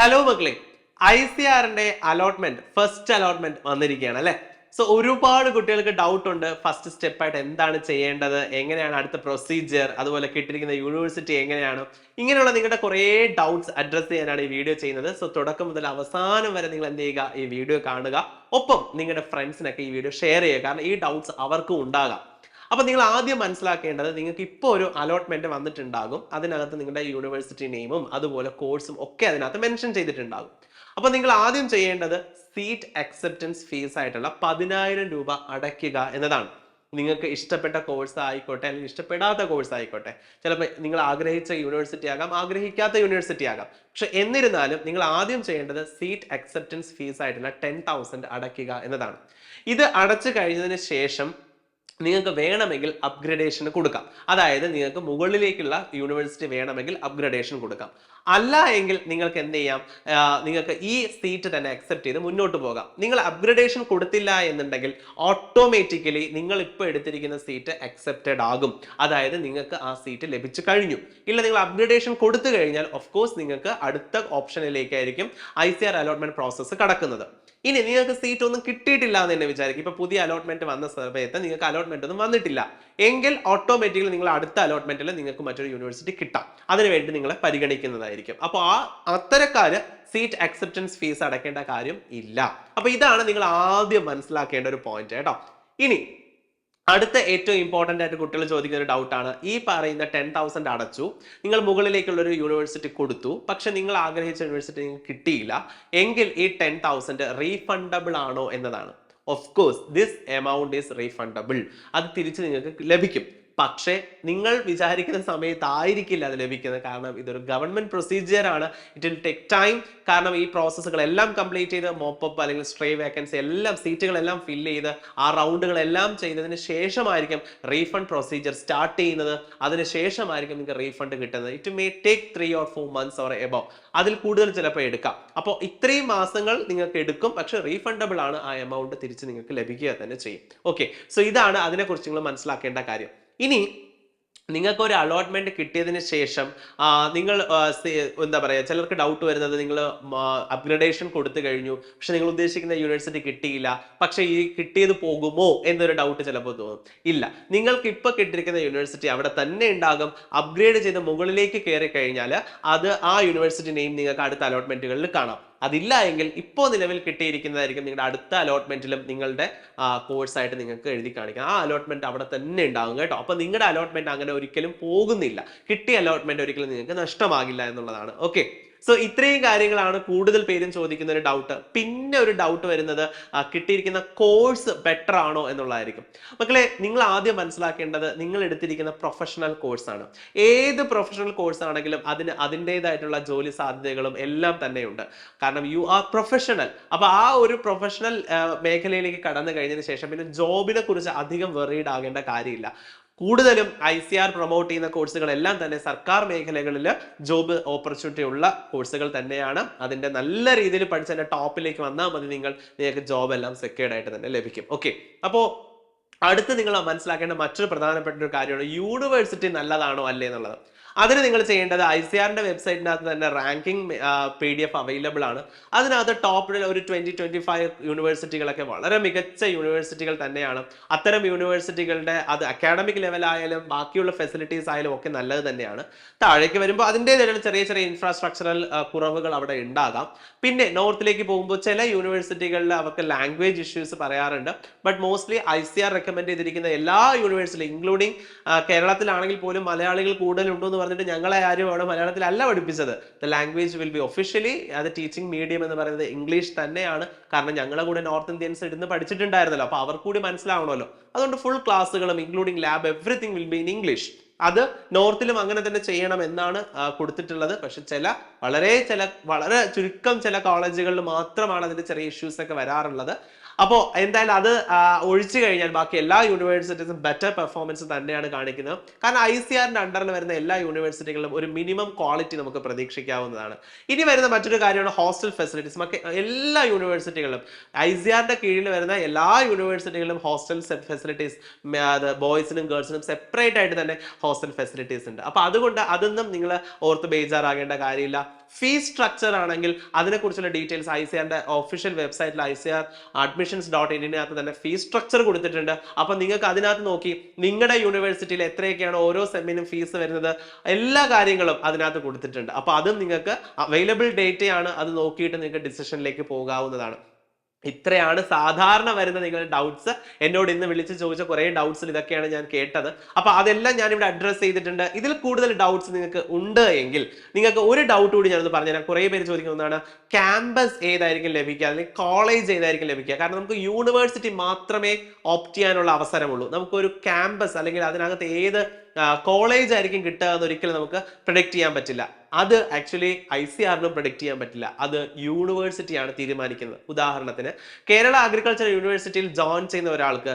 Hello മക്കളെ, ICRന്റെ allotment first allotment വന്നിരിക്കുകയാണ് അല്ലെ. സോ ഒരുപാട് കുട്ടികൾക്ക് ഡൗട്ട് ഉണ്ട്. ഫസ്റ്റ് സ്റ്റെപ്പായിട്ട് എന്താണ് ചെയ്യേണ്ടത്, എങ്ങനെയാണ് അടുത്ത പ്രൊസീജിയർ, അതുപോലെ കിട്ടിയിരിക്കുന്ന യൂണിവേഴ്സിറ്റി എങ്ങനെയാണ്, ഇങ്ങനെയുള്ള നിങ്ങളുടെ കുറേ ഡൗട്ട്സ് അഡ്രസ് ചെയ്യാനാണ് ഈ വീഡിയോ ചെയ്യുന്നത്. സോ തുടക്കം മുതൽ അവസാനം വരെ നിങ്ങൾ എന്ത് ചെയ്യുക, ഈ വീഡിയോ കാണുക. ഒപ്പം നിങ്ങളുടെ ഫ്രണ്ട്സിനൊക്കെ ഈ വീഡിയോ ഷെയർ ചെയ്യുക, കാരണം ഈ ഡൗട്ട്സ് അവർക്കും ഉണ്ടാകാം. അപ്പൊ നിങ്ങൾ ആദ്യം മനസ്സിലാക്കേണ്ടത്, നിങ്ങൾക്ക് ഇപ്പോൾ ഒരു അലോട്ട്മെന്റ് വന്നിട്ടുണ്ടാകും. അതിനകത്ത് നിങ്ങളുടെ യൂണിവേഴ്സിറ്റി നെയിമും അതുപോലെ കോഴ്സും ഒക്കെ അതിനകത്ത് മെൻഷൻ ചെയ്തിട്ടുണ്ടാകും. അപ്പൊ നിങ്ങൾ ആദ്യം ചെയ്യേണ്ടത് സീറ്റ് അക്സെപ്റ്റൻസ് ഫീസ് ആയിട്ടുള്ള 10,000 രൂപ അടയ്ക്കുക എന്നതാണ്. നിങ്ങൾക്ക് ഇഷ്ടപ്പെട്ട കോഴ്സ് ആയിക്കോട്ടെ, അല്ലെങ്കിൽ ഇഷ്ടപ്പെടാത്ത കോഴ്സ് ആയിക്കോട്ടെ. ചിലപ്പോൾ നിങ്ങൾ ആഗ്രഹിച്ച യൂണിവേഴ്സിറ്റി ആകാം, ആഗ്രഹിക്കാത്ത യൂണിവേഴ്സിറ്റി ആകാം. പക്ഷെ എന്നിരുന്നാലും നിങ്ങൾ ആദ്യം ചെയ്യേണ്ടത് സീറ്റ് അക്സെപ്റ്റൻസ് ഫീസ് ആയിട്ടുള്ള 10,000 അടയ്ക്കുക എന്നതാണ്. ഇത് അടച്ചു കഴിഞ്ഞതിന് ശേഷം നിങ്ങൾക്ക് വേണമെങ്കിൽ അപ്ഗ്രഡേഷൻ കൊടുക്കാം. അതായത് നിങ്ങൾക്ക് മുകളിലേക്കുള്ള യൂണിവേഴ്സിറ്റി വേണമെങ്കിൽ അപ്ഗ്രഡേഷൻ കൊടുക്കാം. അല്ല എങ്കിൽ നിങ്ങൾക്ക് എന്ത് ചെയ്യാം, നിങ്ങൾക്ക് ഈ സീറ്റ് തന്നെ അക്സെപ്റ്റ് ചെയ്ത് മുന്നോട്ട് പോകാം. നിങ്ങൾ അപ്ഗ്രഡേഷൻ കൊടുത്തില്ല എന്നുണ്ടെങ്കിൽ ഓട്ടോമാറ്റിക്കലി നിങ്ങൾ ഇപ്പോൾ എടുത്തിരിക്കുന്ന സീറ്റ് അക്സെപ്റ്റഡ് ആകും. അതായത് നിങ്ങൾക്ക് ആ സീറ്റ് ലഭിച്ചു കഴിഞ്ഞു. ഇല്ല, നിങ്ങൾ അപ്ഗ്രഡേഷൻ കൊടുത്തു കഴിഞ്ഞാൽ ഓഫ് കോഴ്സ് നിങ്ങൾക്ക് അടുത്ത ഓപ്ഷനിലേക്കായിരിക്കും ICR അലോട്ട്മെന്റ് പ്രോസസ്സ് കടക്കുന്നത്. ഇനി നിങ്ങൾക്ക് സീറ്റ് ഒന്നും കിട്ടിയിട്ടില്ല എന്ന് തന്നെ വിചാരിക്കും. ഇപ്പൊ പുതിയ അലോട്ട്മെന്റ് വന്ന സമയത്ത് നിങ്ങൾക്ക് അലോട്ട്മെന്റ് ഒന്നും വന്നിട്ടില്ല എങ്കിൽ ഓട്ടോമാറ്റിക്കലി നിങ്ങൾ അടുത്ത അലോട്ട്മെന്റിൽ നിങ്ങൾക്ക് മറ്റൊരു യൂണിവേഴ്സിറ്റി കിട്ടാം. അതിനുവേണ്ടി നിങ്ങളെ പരിഗണിക്കുന്നതായിരിക്കും. അപ്പോൾ അത്തരക്കാര് സീറ്റ് അക്സെപ്റ്റൻസ് ഫീസ് അടയ്ക്കേണ്ട കാര്യം ഇല്ല. അപ്പൊ ഇതാണ് നിങ്ങൾ ആദ്യം മനസ്സിലാക്കേണ്ട ഒരു പോയിന്റ് കേട്ടോ. ഇനി അടുത്ത ഏറ്റവും ഇമ്പോർട്ടന്റ് ആയിട്ട് കുട്ടികൾ ചോദിക്കുന്ന ഒരു ഡൗട്ടാണ്, ഈ പറയുന്ന 10,000 അടച്ചു, നിങ്ങൾ മുകളിലേക്കുള്ള ഒരു യൂണിവേഴ്സിറ്റി കൊടുത്തു, പക്ഷെ നിങ്ങൾ ആഗ്രഹിച്ച യൂണിവേഴ്സിറ്റി നിങ്ങൾക്ക് കിട്ടിയില്ല എങ്കിൽ ഈ 10,000 റീഫണ്ടബിൾ ആണോ എന്നതാണ്. Of course this amount is refundable. അത് തിരിച്ച് നിങ്ങൾക്ക് ലഭിക്കും. പക്ഷേ നിങ്ങൾ വിചാരിക്കുന്ന സമയത്തായിരിക്കില്ല അത് ലഭിക്കുന്നത്. കാരണം ഇതൊരു ഗവൺമെന്റ് പ്രൊസീജിയർ ആണ്. It will take time. കാരണം ഈ പ്രോസസ്സുകളെല്ലാം കംപ്ലീറ്റ് ചെയ്ത് മോപ്പപ്പ് അല്ലെങ്കിൽ സ്ട്രേ വേക്കൻസി എല്ലാം സീറ്റുകളെല്ലാം ഫില്ല് ചെയ്ത് ആ റൗണ്ടുകളെല്ലാം ചെയ്തതിന് ശേഷമായിരിക്കും റീഫണ്ട് പ്രൊസീജിയർ സ്റ്റാർട്ട് ചെയ്യുന്നത്. അതിനുശേഷമായിരിക്കും നിങ്ങൾക്ക് റീഫണ്ട് കിട്ടുന്നത്. It may take 3 or 4 months or above. അതിൽ കൂടുതൽ ചിലപ്പോൾ എടുക്കാം. അപ്പോൾ ഇത്രയും മാസങ്ങൾ നിങ്ങൾക്ക് എടുക്കും, പക്ഷെ റീഫണ്ടബിൾ ആണ്. ആ എമൗണ്ട് തിരിച്ച് നിങ്ങൾക്ക് ലഭിക്കുക തന്നെ ചെയ്യും. ഓക്കെ, സോ ഇതാണ് അതിനെക്കുറിച്ച് നിങ്ങൾ മനസ്സിലാക്കേണ്ട കാര്യം. ഇനി നിങ്ങൾക്ക് ഒരു അലോട്ട്മെന്റ് കിട്ടിയതിന് ശേഷം നിങ്ങൾ എന്താ പറയുക, ചിലർക്ക് ഡൗട്ട് വരുന്നത്, നിങ്ങൾ അപ്ഗ്രഡേഷൻ കൊടുത്തു കഴിഞ്ഞു, പക്ഷെ നിങ്ങൾ ഉദ്ദേശിക്കുന്ന യൂണിവേഴ്സിറ്റി കിട്ടിയില്ല, പക്ഷെ ഈ കിട്ടിയത് പോകുമോ എന്നൊരു ഡൗട്ട് ചിലപ്പോൾ തോന്നും. ഇല്ല, നിങ്ങൾക്ക് ഇപ്പൊ കിട്ടിയിരിക്കുന്ന യൂണിവേഴ്സിറ്റി അവിടെ തന്നെ ഉണ്ടാകും. അപ്ഗ്രേഡ് ചെയ്ത് മുകളിലേക്ക് കയറി കഴിഞ്ഞാൽ അത് ആ യൂണിവേഴ്സിറ്റി നെയിം നിങ്ങൾക്ക് അടുത്ത അലോട്ട്മെന്റുകളിൽ കാണാം. അതില്ല എങ്കിൽ ഇപ്പോൾ നിലവിൽ കിട്ടിയിരിക്കുന്നതായിരിക്കും നിങ്ങളുടെ അടുത്ത അലോട്ട്മെന്റിലും നിങ്ങളുടെ കോഴ്സായിട്ട് നിങ്ങൾക്ക് എഴുതി കാണിക്കാം. ആ അലോട്ട്മെന്റ് അവിടെ തന്നെ ഉണ്ടാകും കേട്ടോ. അപ്പൊ നിങ്ങളുടെ അലോട്ട്മെന്റ് അങ്ങനെ ഒരിക്കലും പോകുന്നില്ല. കിട്ടിയ അലോട്ട്മെന്റ് ഒരിക്കലും നിങ്ങൾക്ക് നഷ്ടമാകില്ല എന്നുള്ളതാണ്. ഓക്കെ, സോ ഇത്രയും കാര്യങ്ങളാണ് കൂടുതൽ പേരും ചോദിക്കുന്ന ഒരു ഡൗട്ട്. പിന്നെ ഒരു ഡൗട്ട് വരുന്നത്, കിട്ടിയിരിക്കുന്ന കോഴ്സ് ബെറ്റർ ആണോ എന്നുള്ളതായിരിക്കും. മക്കളെ, നിങ്ങൾ ആദ്യം മനസ്സിലാക്കേണ്ടത്, നിങ്ങൾ എടുത്തിരിക്കുന്ന പ്രൊഫഷണൽ കോഴ്സാണ്. ഏത് പ്രൊഫഷണൽ കോഴ്സ് ആണെങ്കിലും അതിന് അതിൻ്റെതായിട്ടുള്ള ജോലി സാധ്യതകളും എല്ലാം തന്നെയുണ്ട്. കാരണം യു ആർ പ്രൊഫഷണൽ. അപ്പൊ ആ ഒരു പ്രൊഫഷണൽ മേഖലയിലേക്ക് കടന്നു കഴിഞ്ഞതിന് ശേഷം പിന്നെ ജോബിനെ കുറിച്ച് അധികം വെറീഡ് ആകേണ്ട കാര്യമില്ല. കൂടുതലും ICR പ്രൊമോട്ട് ചെയ്യുന്ന കോഴ്സുകളെല്ലാം തന്നെ സർക്കാർ മേഖലകളിൽ ജോബ് ഓപ്പർച്യൂണിറ്റി ഉള്ള കോഴ്സുകൾ തന്നെയാണ്. അതിന്റെ നല്ല രീതിയിൽ പഠിച്ചതിന്റെ ടോപ്പിലേക്ക് വന്നാൽ മതി, നിങ്ങൾക്ക് ജോബ് എല്ലാം സെക്യൂർഡ് ആയിട്ട് തന്നെ ലഭിക്കും. ഓക്കെ, അപ്പോൾ അടുത്ത് നിങ്ങൾ മനസ്സിലാക്കേണ്ട മറ്റൊരു പ്രധാനപ്പെട്ട ഒരു കാര്യമാണ് യൂണിവേഴ്സിറ്റി നല്ലതാണോ അല്ലേ എന്നുള്ളത്. അതിന് നിങ്ങൾ ചെയ്യേണ്ടത്, ICRന്റെ വെബ്സൈറ്റിനകത്ത് തന്നെ റാങ്കിങ് PDF അവൈലബിൾ ആണ്. അതിനകത്ത് ടോപ്പിൽ ഒരു 20-25 യൂണിവേഴ്സിറ്റികളൊക്കെ വളരെ മികച്ച യൂണിവേഴ്സിറ്റികൾ തന്നെയാണ്. അത്തരം യൂണിവേഴ്സിറ്റികളുടെ അത് അക്കാഡമിക് ലെവലായാലും ബാക്കിയുള്ള ഫെസിലിറ്റീസ് ആയാലും ഒക്കെ നല്ലത് തന്നെയാണ്. താഴേക്ക് വരുമ്പോൾ അതിൻ്റെതായിട്ടുള്ള ചെറിയ ചെറിയ ഇൻഫ്രാസ്ട്രക്ചറൽ കുറവുകൾ അവിടെ ഉണ്ടാകാം. പിന്നെ നോർത്തിലേക്ക് പോകുമ്പോൾ ചില യൂണിവേഴ്സിറ്റികളിൽ അവർക്ക് ലാംഗ്വേജ് ഇഷ്യൂസ് പറയാറുണ്ട്. ബട്ട് മോസ്റ്റ്ലി ICR റെക്കമെൻഡ് ചെയ്തിരിക്കുന്ന എല്ലാ യൂണിവേഴ്സിറ്റി ഇൻക്ലൂഡിങ് കേരളത്തിലാണെങ്കിൽ പോലും മലയാളികൾ കൂടുതലുണ്ടോ എന്ന് പറഞ്ഞിട്ട് ഞങ്ങളെ ആരും അവിടെ മലയാളത്തിലല്ല പഠിപ്പിച്ചത്. The language will be officially അത് ടീച്ചിങ് മീഡിയം എന്ന് പറയുന്നത് ഇംഗ്ലീഷ് തന്നെയാണ്. കാരണം ഞങ്ങളെ കൂടെ നോർത്ത് ഇന്ത്യൻസ് ഇരുന്ന് പഠിച്ചിട്ടുണ്ടായിരുന്നല്ലോ, അപ്പൊ അവർ കൂടി മനസ്സിലാവണമല്ലോ. അതുകൊണ്ട് ഫുൾ ക്ലാസ്സുകളും including lab everything will be in English. അത് നോർത്തിലും അങ്ങനെ തന്നെ ചെയ്യണം എന്നാണ് കൊടുത്തിട്ടുള്ളത്. പക്ഷെ വളരെ ചുരുക്കം ചില കോളേജുകളിൽ മാത്രമാണ് അതിന്റെ ചെറിയ ഇഷ്യൂസ് ഒക്കെ വരാറുള്ളത്. അപ്പോൾ എന്തായാലും അത് ഒഴിച്ചു കഴിഞ്ഞാൽ ബാക്കി എല്ലാ യൂണിവേഴ്സിറ്റീസും ബെറ്റർ പെർഫോമൻസ് തന്നെയാണ് കാണിക്കുന്നത്. കാരണം ICRന്റെ അണ്ടറിൽ വരുന്ന എല്ലാ യൂണിവേഴ്സിറ്റികളിലും ഒരു മിനിമം ക്വാളിറ്റി നമുക്ക് പ്രതീക്ഷിക്കാവുന്നതാണ്. ഇനി വരുന്ന മറ്റൊരു കാര്യമാണ് ഹോസ്റ്റൽ ഫെസിലിറ്റീസ്. എല്ലാ യൂണിവേഴ്സിറ്റികളിലും ICRന്റെ കീഴിൽ വരുന്ന എല്ലാ യൂണിവേഴ്സിറ്റികളിലും ഹോസ്റ്റൽ ഫെസിലിറ്റീസ്, ബോയ്സിനും ഗേൾസിനും സെപ്പറേറ്റ് ആയിട്ട് തന്നെ ഹോസ്റ്റൽ ഫെസിലിറ്റീസ് ഉണ്ട്. അപ്പൊ അതുകൊണ്ട് അതൊന്നും നിങ്ങൾ ഓർത്ത് ബേജാറാകേണ്ട കാര്യമില്ല. ഫീസ് സ്ട്രക്ചർ ആണെങ്കിൽ അതിനെക്കുറിച്ചുള്ള ഡീറ്റെയിൽസ് ICAR ഒഫീഷ്യൽ വെബ്സൈറ്റിൽ ICAR.admissions.in തന്നെ ഫീസ് സ്ട്രക്ചർ കൊടുത്തിട്ടുണ്ട്. അപ്പൊ നിങ്ങൾക്ക് അതിനകത്ത് നോക്കി നിങ്ങളുടെ യൂണിവേഴ്സിറ്റിയിൽ എത്രയൊക്കെയാണ് ഓരോ സെമ്മിനും ഫീസ് വരുന്നത്, എല്ലാ കാര്യങ്ങളും അതിനകത്ത് കൊടുത്തിട്ടുണ്ട്. അപ്പൊ അതും നിങ്ങൾക്ക് അവൈലബിൾ ഡേറ്റയാണ്, അത് നോക്കിയിട്ട് നിങ്ങൾക്ക് ഡിസിഷനിലേക്ക് പോകാവുന്നതാണ്. ഇത്രയാണ് സാധാരണ വരുന്ന നിങ്ങളുടെ ഡൗട്ട്സ്. എന്നോട് ഇന്ന് വിളിച്ച് ചോദിച്ച കുറെ ഡൗട്ട്സിൽ ഇതൊക്കെയാണ് ഞാൻ കേട്ടത്. അപ്പൊ അതെല്ലാം ഞാൻ ഇവിടെ അഡ്രസ് ചെയ്തിട്ടുണ്ട്. ഇതിൽ കൂടുതൽ ഡൗട്ട്സ് നിങ്ങൾക്ക് ഉണ്ട് എങ്കിൽ നിങ്ങൾക്ക് ഒരു ഡൗട്ട് കൂടി ഞാനൊന്ന് പറഞ്ഞുതരാം. കുറെ പേര് ചോദിക്കുന്നതാണ് ക്യാമ്പസ് ഏതായിരിക്കും ലഭിക്കുക, അല്ലെങ്കിൽ കോളേജ് ഏതായിരിക്കും ലഭിക്കുക. കാരണം നമുക്ക് യൂണിവേഴ്സിറ്റി മാത്രമേ ഓപ്റ്റ് ചെയ്യാനുള്ള അവസരമുള്ളൂ. നമുക്കൊരു ക്യാമ്പസ് അല്ലെങ്കിൽ അതിനകത്ത് ഏത് കോളേജ് ആയിരിക്കും കിട്ടുക എന്ന് ഒരിക്കലും നമുക്ക് പ്രൊഡിക്റ്റ് ചെയ്യാൻ പറ്റില്ല. അത് ആക്ച്വലി ICAR-നും പ്രൊഡിക്റ്റ് ചെയ്യാൻ പറ്റില്ല. അത് യൂണിവേഴ്സിറ്റിയാണ് തീരുമാനിക്കുന്നത്. ഉദാഹരണത്തിന് കേരള അഗ്രികൾച്ചർ യൂണിവേഴ്സിറ്റിയിൽ ജോയിൻ ചെയ്യുന്ന ഒരാൾക്ക്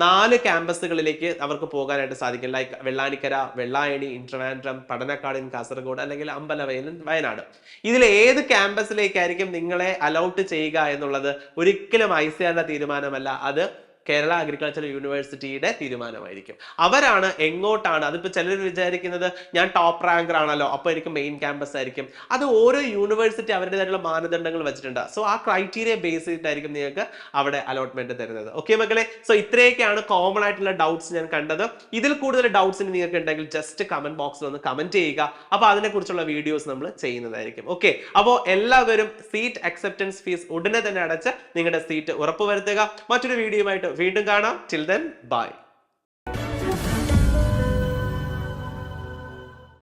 4 ക്യാമ്പസുകളിലേക്ക് അവർക്ക് പോകാനായിട്ട് സാധിക്കും. ലൈക്ക് വെള്ളാനിക്കര, വെള്ളായണി, ട്രിവാൻഡ്രം, പഠനക്കാട് കാസർഗോഡ്, അല്ലെങ്കിൽ അമ്പലവയൽ വയനാട്. ഇതിൽ ഏത് ക്യാമ്പസിലേക്കായിരിക്കും നിങ്ങളെ അലൗട്ട് ചെയ്യുക എന്നുള്ളത് ഒരിക്കലും ICAR-ന്റെ തീരുമാനമല്ല. അത് കേരള അഗ്രികൾച്ചർ യൂണിവേഴ്സിറ്റിയുടെ തീരുമാനമായിരിക്കും. അവരാണ് എങ്ങോട്ടാണ്, അതിപ്പോൾ ചിലർ വിചാരിക്കുന്നത് ഞാൻ ടോപ്പ് റാങ്കർ ആണല്ലോ അപ്പോൾ എനിക്ക് മെയിൻ ക്യാമ്പസ് ആയിരിക്കും. അത് ഓരോ യൂണിവേഴ്സിറ്റി അവരുടേതായിട്ടുള്ള മാനദണ്ഡങ്ങൾ വെച്ചിട്ടുണ്ട്. സോ ആ ക്രൈറ്റീരിയ ബേസ് ചെയ്തിട്ടായിരിക്കും നിങ്ങൾക്ക് അവിടെ അലോട്ട്മെന്റ് തരുന്നത്. ഓക്കെ മക്കളെ, സോ ഇത്രയൊക്കെയാണ് കോമൺ ആയിട്ടുള്ള ഡൗട്ട്സ് ഞാൻ കണ്ടത്. ഇതിൽ കൂടുതൽ ഡൗട്ട്സ് നിങ്ങൾക്ക് ഉണ്ടെങ്കിൽ ജസ്റ്റ് കമന്റ് ബോക്സിൽ ഒന്ന് കമന്റ് ചെയ്യുക. അപ്പോൾ അതിനെക്കുറിച്ചുള്ള വീഡിയോസ് നമ്മൾ ചെയ്യുന്നതായിരിക്കും. ഓക്കെ, അപ്പോൾ എല്ലാവരും സീറ്റ് അക്സെപ്റ്റൻസ് ഫീസ് ഉടനെ തന്നെ അടച്ച് നിങ്ങളുടെ സീറ്റ് ഉറപ്പുവരുത്തുക. മറ്റൊരു വീഡിയോയുമായിട്ട് വീണ്ടും കാണാം. Till then bye.